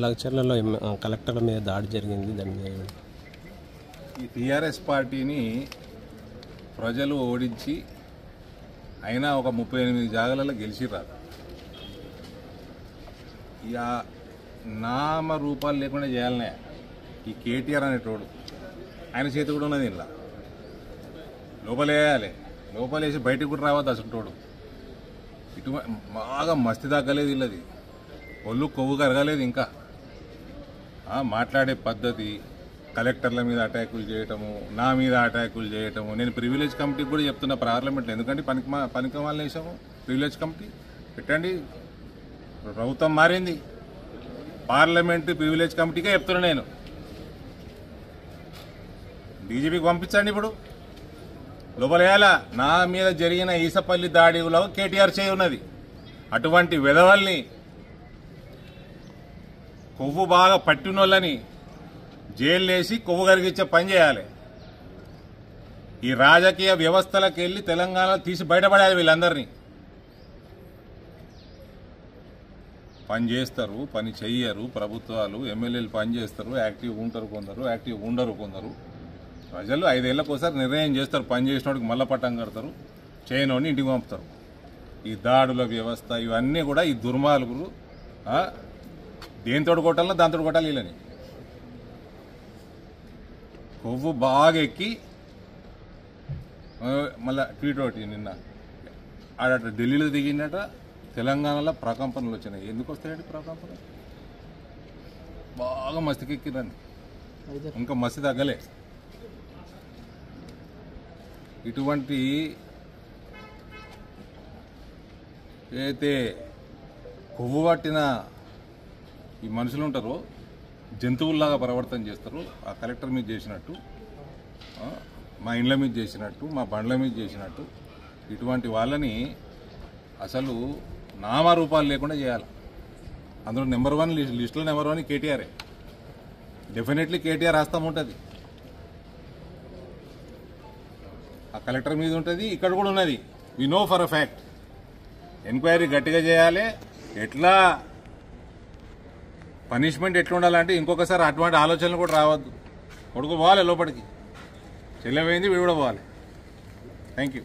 లగ్చర్లలో కలెక్టర్ల మీద దాడి జరిగింది. దాని మీద ఈ టీఆర్ఎస్ పార్టీని ప్రజలు ఓడించి అయినా ఒక 38 జాగాలలో గెలిచిర్రారు. ఇక నామ రూపాలు లేకుండా చేయాలనే ఈ కేటీఆర్ అనేటోడు ఆయన చేతి కూడా ఉన్నది. ఇలా లోపలేయాలి, లోపలేసి బయటకు కూడా రావద్దు అసలు. ఇటు బాగా మస్తి తగ్గలేదు, ఇల్లది ఒళ్ళు కొవ్వు కరగలేదు. ఇంకా మాట్లాడే పద్ధతి, కలెక్టర్ల మీద అటాకులు చేయటము, నా మీద అటాకులు చేయటము. నేను ప్రివిలేజ్ కమిటీకి కూడా చెప్తున్నా పార్లమెంట్లో, ఎందుకంటే పనికి వాళ్ళని వేసాము. ప్రివిలేజ్ కమిటీ పెట్టండి, ప్రభుత్వం మారింది, పార్లమెంట్ ప్రివిలేజ్ కమిటీకే చెప్తున్నా నేను. డీజీపీకి పంపించండి, ఇప్పుడు లోపలేయాల. నా మీద జరిగిన ఈసపల్లి దాడిలో కేటీఆర్ చేయి ఉన్నది. అటువంటి వెధవల్ని, కొవ్వు బాగా పట్టినోళ్ళని జైలు వేసి కొవ్వు కరిగించే పని చేయాలి. ఈ రాజకీయ వ్యవస్థలకు వెళ్ళి తెలంగాణ తీసి బయటపడాలి. వీళ్ళందరినీ పని చేస్తారు, పని చెయ్యరు. ప్రభుత్వాలు, ఎమ్మెల్యేలు పని చేస్తారు, యాక్టివ్ ఉంటారు కొందరు, యాక్టివ్ ఉండరు కొందరు. ప్రజలు 5 ఏళ్లకోసారి నిర్ణయం చేస్తారు. పని చేసినోడికి మళ్ళా పట్టం కడతారు, చేయనోడిని ఇంటికి పంపుతారు. ఈ దాడుల వ్యవస్థ ఇవన్నీ కూడా ఈ దుర్మార్గులు దేనితో కొట్టాలన్నా దాంతో కొట్టాలి. వీళ్ళని కొవ్వు బాగా ఎక్కి మళ్ళా ట్వీట్ ఒకటి నిన్న ఆడట ఢిల్లీలో దిగిందట, తెలంగాణలో ప్రకంపనలు వచ్చినాయి. ఎందుకు వస్తాయండి ప్రకంపనలు? బాగా మస్తికెక్కిరండి, ఇంకా మస్తి తగ్గలే. ఇటువంటి అయితే కొవ్వు పట్టిన ఈ మనుషులు ఉంటారో జంతువుల్లాగా ప్రవర్తన చేస్తారు. ఆ కలెక్టర్ మీద చేసినట్టు, మా ఇండ్ల మీద చేసినట్టు, మా బండ్ల మీద చేసినట్టు. ఇటువంటి వాళ్ళని అసలు నామరూపాలు లేకుండా చేయాలి. అందులో నెంబర్ 1 లిస్టులో నెంబర్ 1 కేటీఆరే. డెఫినెట్లీ కేటీఆర్ హస్తం ఉంటుంది. ఆ కలెక్టర్ మీద ఉంటుంది, ఇక్కడ కూడా ఉన్నది. We know for a fact. Enquiry గట్టిగా చేయాలి. ఎట్లా పనిష్మెంట్ ఎట్లా ఉండాలంటే ఇంకొకసారి అటువంటి ఆలోచనలు కూడా రావద్దు. కొడుకు పోవాలి లోపలికి, చెల్లెమైంది వీడు కూడా పోవాలి. Thank you.